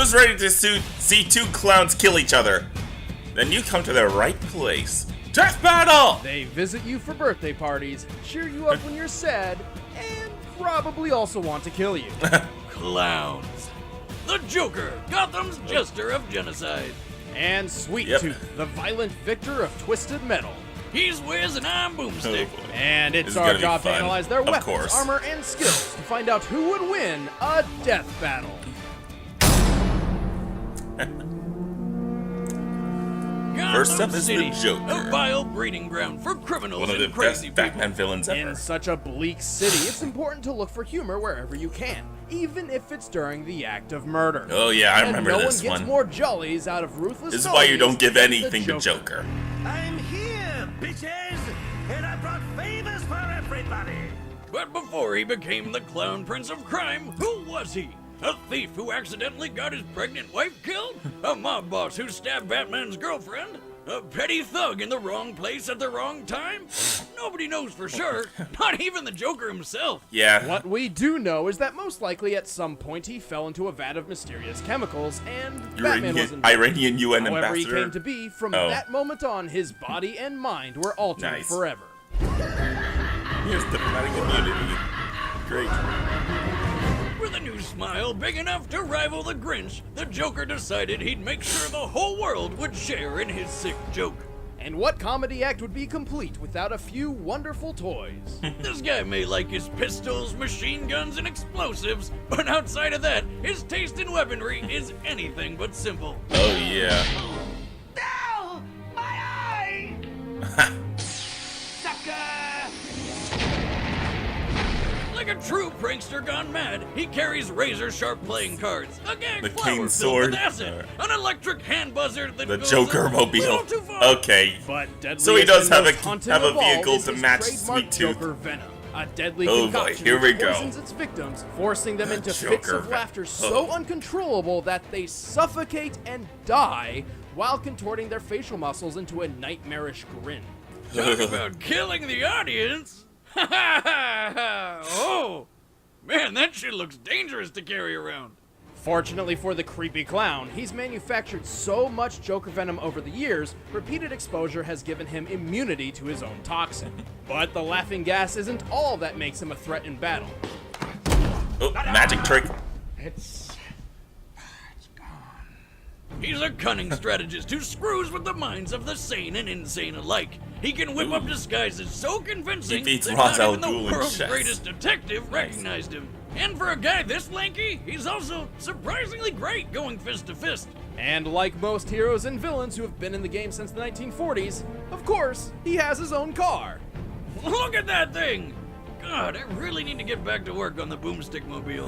Who's ready to see two clowns kill each other? Then you come to the right place. Death battle! They visit you for birthday parties, cheer you up when you're sad, and probably also want to kill you. Clowns. The Joker, Gotham's jester of genocide. And Sweet Tooth, the violent victor of Twisted Metal. He's Wiz and I'm Boomstick. And it's our job to analyze their weapons, armor, and skills to find out who would win a death battle. First up is City, the Joker. A vile breeding ground for criminals One of the and crazy best Batman people. villains ever. In such a bleak city, it's important to look for humor wherever you can, even if it's during the act of murder. Oh yeah, I remember this one. No one gets more jollies out of ruthless. This is why you don't give anything to Joker. I'm here, bitches, and I brought favors for everybody. But before he became the clown prince of crime, who was he? A thief who accidentally got his pregnant wife killed? A mob boss who stabbed Batman's girlfriend? A petty thug in the wrong place at the wrong time? Nobody knows for sure, not even the Joker himself. Yeah. What we do know is that most likely at some point he fell into a vat of mysterious chemicals and Batman was involved. Iranian UN However, ambassador. he came to be, from that moment on, his body and mind were altered forever. Here's diplomatic immunity. Great. With a new smile big enough to rival the Grinch, the Joker decided he'd make sure the whole world would share in his sick joke. And what comedy act would be complete without a few wonderful toys? This guy may like his pistols, machine guns, and explosives, but outside of that, his taste in weaponry is anything but simple. Oh yeah. No! My eye! Sucker! Like a true prankster gone mad, he carries razor-sharp playing cards, a gag The flower King filled Sword. with acid, an electric hand buzzer that The goes Joker a mobile. little too far. Okay. But So he does have a haunting have a of all vehicle is to his match trademark Sweet Tooth. Joker venom, a deadly Oh boy, concoction here we which go. poisons its victims, forcing them into Joker fits of venom. laughter so uncontrollable that they suffocate and die while contorting their facial muscles into a nightmarish grin. Talk about killing the audience! Ha ha ha ha! Oh! Man, that shit looks dangerous to carry around. Fortunately for the creepy clown, he's manufactured so much Joker venom over the years, repeated exposure has given him immunity to his own toxin. But the laughing gas isn't all that makes him a threat in battle. Oh, magic trick. It's gone. He's a cunning strategist who screws with the minds of the sane and insane alike. He can whip up disguises so convincing He beats that Ra's not al even the Ghul in world's chess. greatest detective recognized him. And for a guy this lanky, he's also surprisingly great going fist to fist. And like most heroes and villains who have been in the game since the 1940s, of course, he has his own car. Look at that thing! God, I really need to get back to work on the boomstick mobile.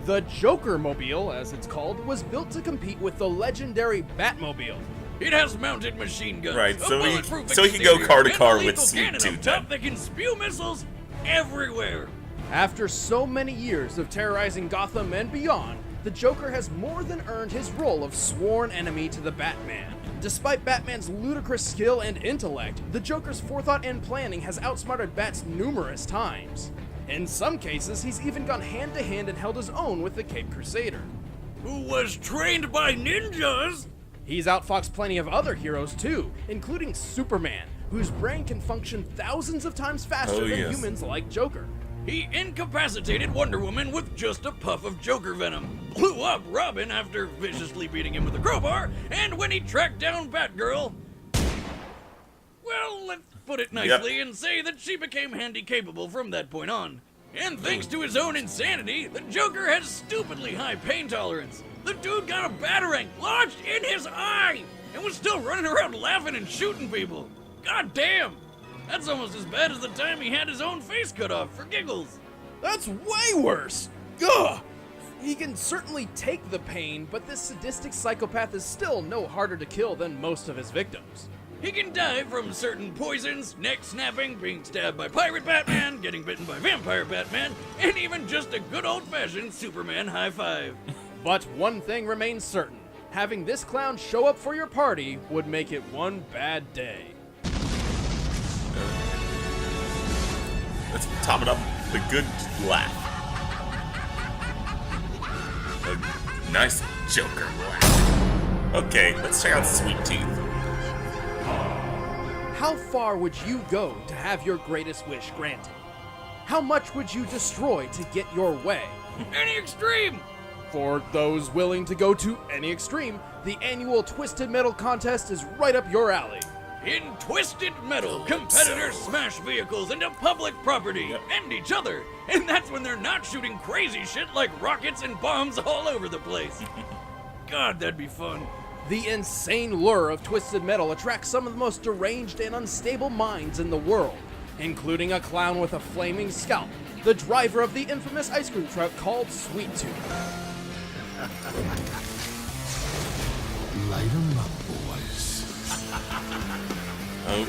The Joker Mobile, as it's called, was built to compete with the legendary Batmobile. It has mounted machine guns, Right, a so he- bulletproof so he can go exterior, car to and car a with lethal Sweet cannon Tooth up top then. that can spew missiles everywhere. After so many years of terrorizing Gotham and beyond, the Joker has more than earned his role of sworn enemy to the Batman. Despite Batman's ludicrous skill and intellect, the Joker's forethought and planning has outsmarted Bats numerous times. In some cases, he's even gone hand-to-hand and held his own with the Caped Crusader. Who was trained by ninjas? He's outfoxed plenty of other heroes too, including Superman, whose brain can function thousands of times faster than humans like Joker. He incapacitated Wonder Woman with just a puff of Joker venom, blew up Robin after viciously beating him with a crowbar, and when he tracked down Batgirl, well, let's put it nicely and say that she became handy-capable from that point on. And thanks to his own insanity, the Joker has stupidly high pain tolerance. The dude got a batarang lodged in his eye and was still running around laughing and shooting people. God damn! That's almost as bad as the time he had his own face cut off for giggles. That's way worse! Ugh! He can certainly take the pain, but this sadistic psychopath is still no harder to kill than most of his victims. He can die from certain poisons, neck snapping, being stabbed by Pirate Batman, getting bitten by Vampire Batman, and even just a good old-fashioned Superman high five. But one thing remains certain. Having this clown show up for your party would make it one bad day. Let's top it up with a good laugh. Nice Joker laughed. Okay, let's check out Sweet Tooth. How far would you go to have your greatest wish granted? How much would you destroy to get your way? Any extreme! For those willing to go to any extreme, the annual Twisted Metal contest is right up your alley. In Twisted Metal, competitors smash vehicles into public property and each other, and that's when they're not shooting crazy shit like rockets and bombs all over the place. God, that'd be fun. The insane lure of Twisted Metal attracts some of the most deranged and unstable minds in the world, including a clown with a flaming scalp, the driver of the infamous ice cream truck called Sweet Tooth. Light 'em up, boys. Oh,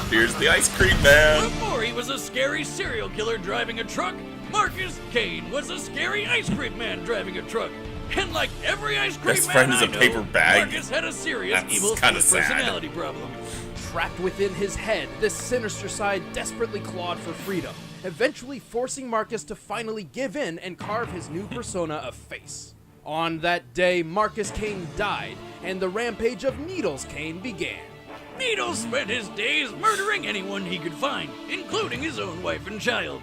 here's the ice cream man. Before he was a scary serial killer driving a truck, Marcus Kane was a scary ice cream man driving a truck. And like every ice cream Best man friend is I a paper know, bag? Marcus had a serious That's evil kinda split sad. personality problem. Trapped within his head, this sinister side desperately clawed for freedom, eventually forcing Marcus to finally give in and carve his new persona a face. On that day, Marcus Kane died, and the rampage of Needles Kane began. Needles spent his days murdering anyone he could find, including his own wife and child.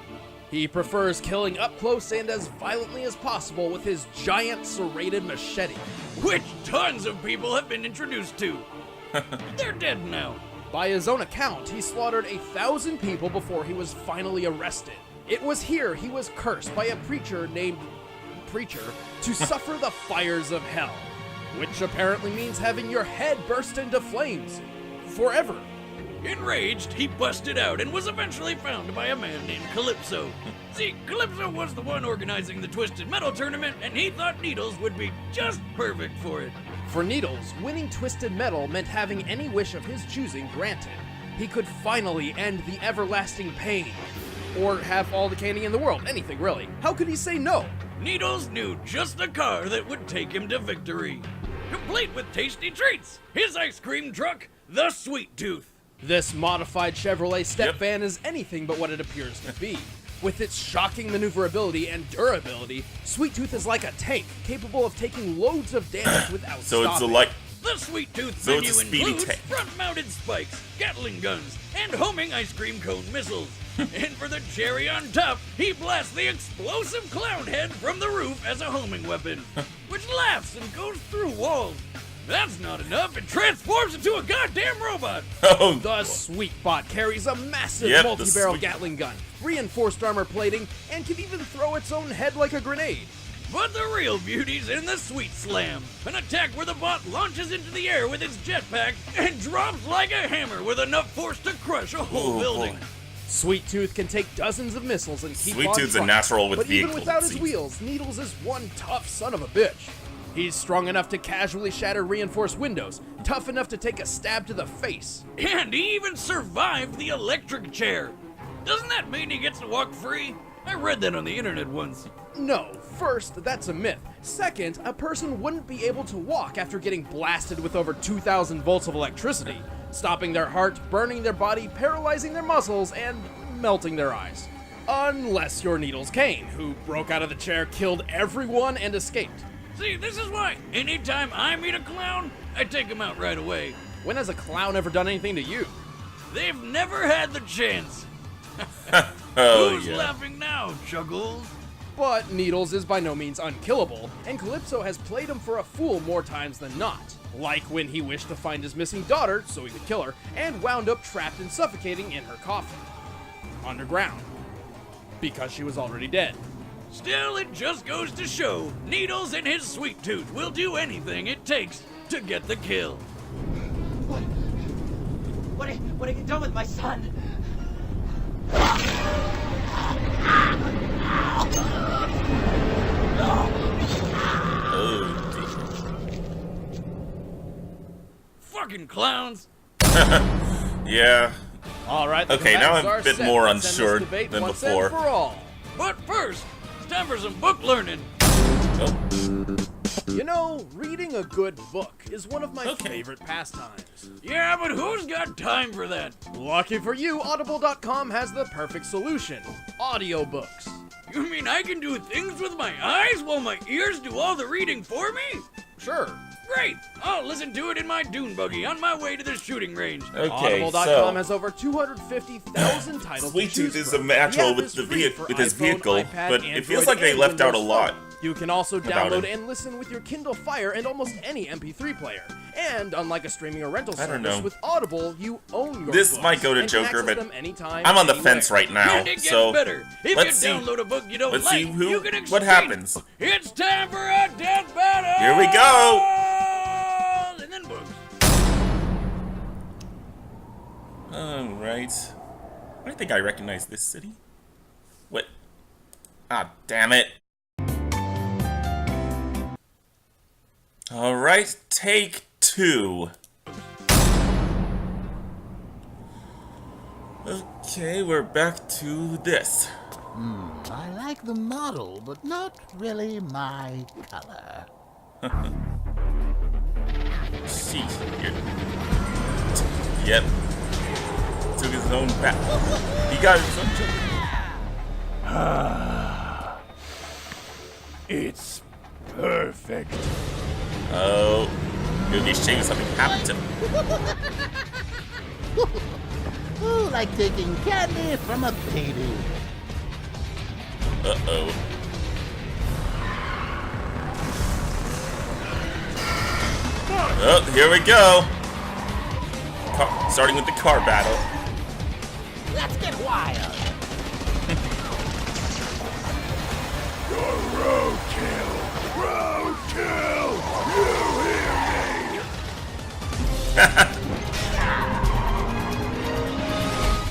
He prefers killing up close and as violently as possible with his giant serrated machete. Which tons of people have been introduced to. They're dead now. By his own account, he slaughtered 1,000 people before he was finally arrested. It was here he was cursed by a preacher named Preacher to suffer the fires of hell, which apparently means having your head burst into flames forever. Enraged, he busted out and was eventually found by a man named Calypso. See, Calypso was the one organizing the Twisted Metal tournament, and he thought Needles would be just perfect for it. For Needles, winning Twisted Metal meant having any wish of his choosing granted. He could finally end the everlasting pain. Or have all the candy in the world, anything really. How could he say no? Needles knew just the car that would take him to victory. Complete with tasty treats, his ice cream truck, the Sweet Tooth. This modified Chevrolet step Yep. van is anything but what it appears to be. With its shocking maneuverability and durability, Sweet Tooth is like a tank, capable of taking loads of damage without So it's stopping. like The Sweet Tooth So it's menu a speedy includes tank. front-mounted spikes, Gatling guns, and homing ice cream cone missiles. And for the cherry on top, he blasts the explosive clown head from the roof as a homing weapon, which laughs and goes through walls. That's not enough, it transforms into a goddamn robot. oh, The Sweet Bot carries a massive Yep, the multi-barrel Sweet- Gatling gun, reinforced armor plating, and can even throw its own head like a grenade. But the real beauty's in the Sweet Slam, an attack where the bot launches into the air with its jetpack and drops like a hammer with enough force to crush a whole Oh, building. boy. Sweet Tooth can take dozens of missiles and keep Sweet on Tooth's a trucking. natural with but even vehicles, without it his seems. wheels, Needles is one tough son of a bitch. He's strong enough to casually shatter reinforced windows, tough enough to take a stab to the face. And he even survived the electric chair. Doesn't that mean he gets to walk free? I read that on the internet once. No, first, that's a myth. Second, a person wouldn't be able to walk after getting blasted with over 2,000 volts of electricity, stopping their heart, burning their body, paralyzing their muscles, and melting their eyes. Unless you're Needles Kane, who broke out of the chair, killed everyone, and escaped. See, this is why anytime I meet a clown, I take him out right away. When has a clown ever done anything to you? They've never had the chance. Oh, Who's yeah. laughing now, Chuggles? But Needles is by no means unkillable, and Calypso has played him for a fool more times than not. Like when he wished to find his missing daughter so he could kill her, and wound up trapped and suffocating in her coffin. Underground. Because she was already dead. Still, it just goes to show Needles and his Sweet Tooth will do anything it takes to get the kill. What have you done with my son? Fucking clowns. Yeah. Alright, the Okay, now combatants I'm a are bit set. more Let's end this unsure debate than once before. And for all. But first, it's time for some book learning. Oh, You know, reading a good book is one of my Okay. favorite pastimes. Yeah, but who's got time for that? Lucky for you, Audible.com has the perfect solution. Audiobooks. You mean I can do things with my eyes while my ears do all the reading for me? Sure. Great! I'll listen to it in my dune buggy on my way to the shooting range. Okay, Audible.com so has over 250,000 titles Sweet to choose Tooth is from. a natural The app with is the free for with his iPhone, vehicle, iPad, but it Android, feels like they and left out a Windows lot. Phone. You can also about download it. and listen with your Kindle Fire and almost any MP3 player. And unlike a streaming or rental I don't service, know. with Audible, you own your This books might go to and can Joker, access but them anytime, I'm on the anywhere. fence right now, And it gets so better. If let's you see. download a book you don't Let's like, see who- you can exchange. what happens. It's time for a death battle! Here we go! And then books. Alright. I think I recognize this city. What? Ah, damn it. Alright, take 2. Okay, we're back to this. I like the model, but not really my color. Sheesh. Yep. Took his own back. He got his own joke. It's perfect. Oh. It would be a shame if something happened to him. Ooh, like taking candy from a baby. Uh-oh. Oh, here we go. Starting with the car battle. Let's get wild.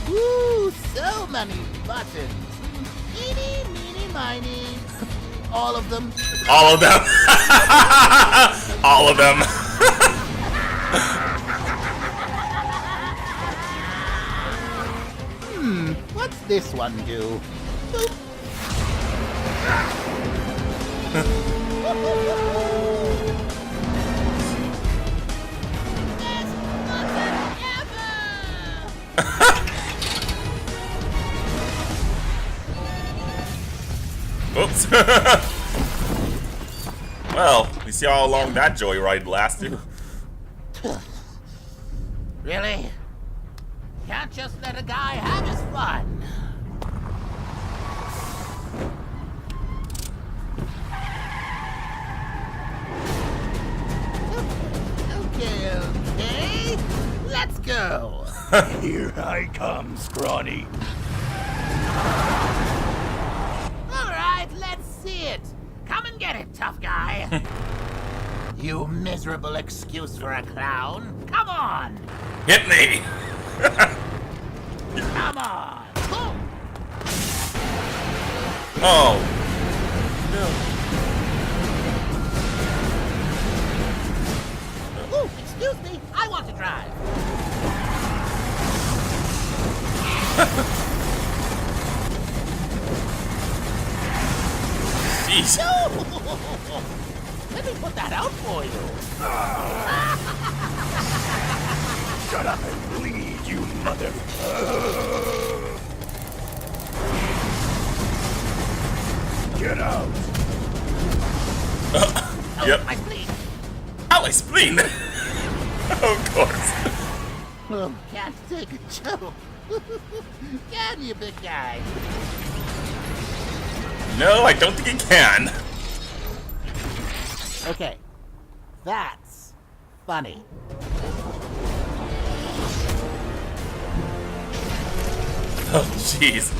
Ooh, so many buttons. Eeny, meeny, miny. All of them. All of them. All of them. What's this one do? Boop. Best button ever! Oops. Well, we see how long that joyride lasted. Really? Can't just let a guy have his fun. Okay. Let's go. Here I come, scrawny. All right, let's see it. Come and get it, tough guy. You miserable excuse for a clown. Come on. Hit me. Come on. Boom. Oh. No. Ooh, excuse me. I want to drive. Jeez. Let me put that out for you. Shut up and bleed, you mother. Get out. Yep. My spleen. Ow, my spleen. Of course. Oh, can't take a joke. Can you, big guy? No, I don't think it can. Okay, that's funny. Oh, jeez.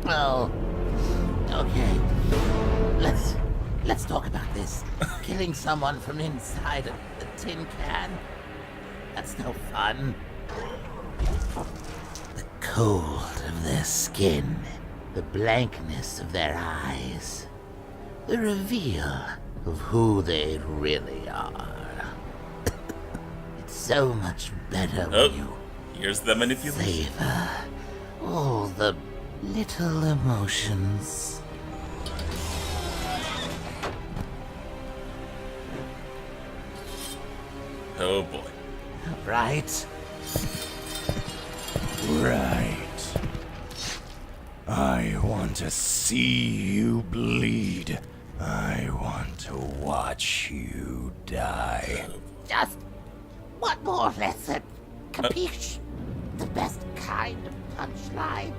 Well, okay. Let's talk about this. Killing someone from inside a tin can. That's no fun. The cold of their skin, the blankness of their eyes, the reveal of who they really are. It's so much better when you Oh, here's the manipulation. savor all the little emotions. Oh boy. right? Right. I want to see you bleed. I want to watch you die. Just one more lesson. Capiche? The best kind of punchline.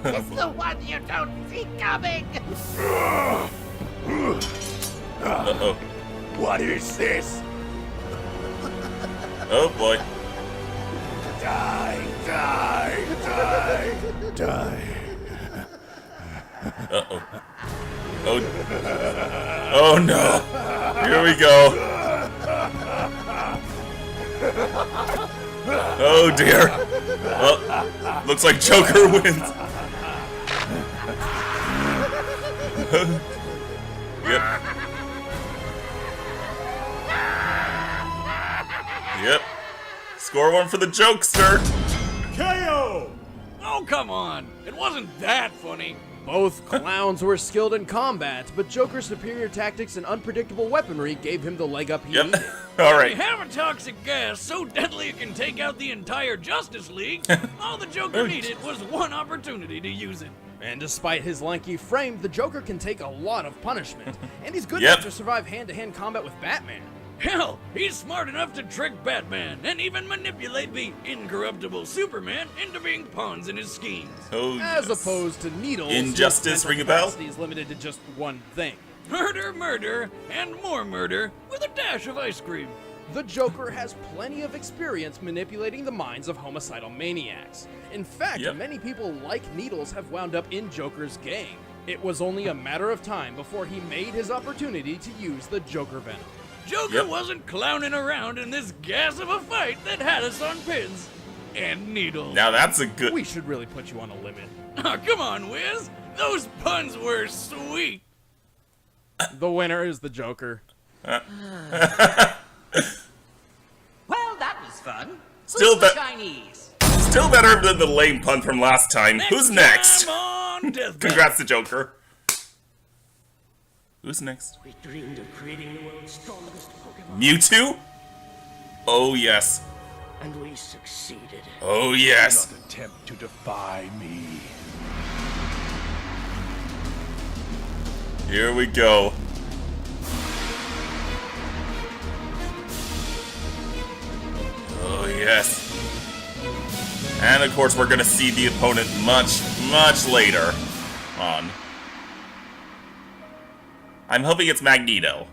It's the one you don't see coming. Uh-oh. What is this? Oh boy. Die, die, die, die. Uh-oh. Oh. Oh no. Here we go. Oh dear. Well, looks like Joker wins. Yep. Yep. Score one for the jokester. KO! Oh, come on. It wasn't that funny. Both clowns were skilled in combat, but Joker's superior tactics and unpredictable weaponry gave him the leg up he Yep. needed. All We right. have a toxic gas so deadly it can take out the entire Justice League. All the Joker needed was one opportunity to use it. And despite his lanky frame, the Joker can take a lot of punishment, and he's good Yep. enough to survive hand-to-hand combat with Batman. Hell, he's smart enough to trick Batman and even manipulate the incorruptible Superman into being pawns in his schemes. Oh, As yes. opposed to Needles, Injustice, whose ring a mental bell? capacity is limited to just one thing. Murder, murder, and more murder with a dash of ice cream. The Joker has plenty of experience manipulating the minds of homicidal maniacs. In fact, Yep. many people like Needles have wound up in Joker's game. It was only a matter of time before he made his opportunity to use the Joker Venom. Joker Yep. wasn't clowning around in this gas of a fight that had us on pins and needles. Now that's a good. We should really put you on a limit. Oh, come on, Wiz. Those puns were sweet. The winner is the Joker. Well, that was fun. Still Who's the be- Chinese? Still better than the lame pun from last time. Who's next? Time on Death Congrats to Joker. Who's next? We dreamed of creating the world's strongest Pokemon, Mewtwo? Oh yes. and we succeeded. Oh yes. Do not attempt to defy me. Here we go. Oh yes. And of course we're gonna see the opponent much, much later on. I'm hoping it's Magneto.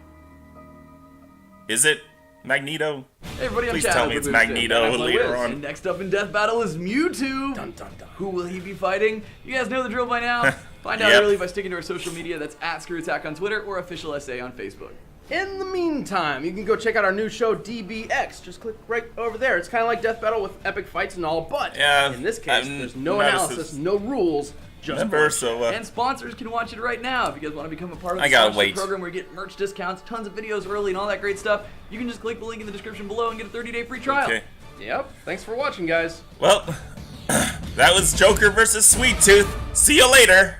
Is it Magneto? Hey everybody, I'm Please Chad tell me with it's Boomstick, Magneto and I play later Wiz. on. And next up in Death Battle is Mewtwo. Dun, dun, dun. Who will he be fighting? You guys know the drill by now. Find out Yep. early by sticking to our social media. That's at ScrewAttack on Twitter or Official SA on Facebook. In the meantime, you can go check out our new show, DBX. Just click right over there. It's kind of like Death Battle with epic fights and all, but Yeah, in this case, I'm there's no not as- analysis, no rules, just Remember, bullshit. so And sponsors can watch it right now. If you guys want to become a part of the I gotta sponsorship wait. program where you get merch discounts, tons of videos early, and all that great stuff, you can just click the link in the description below and get a 30-day free trial. Okay. Yep. Thanks for watching, guys. Well, that was Joker versus Sweet Tooth. See you later.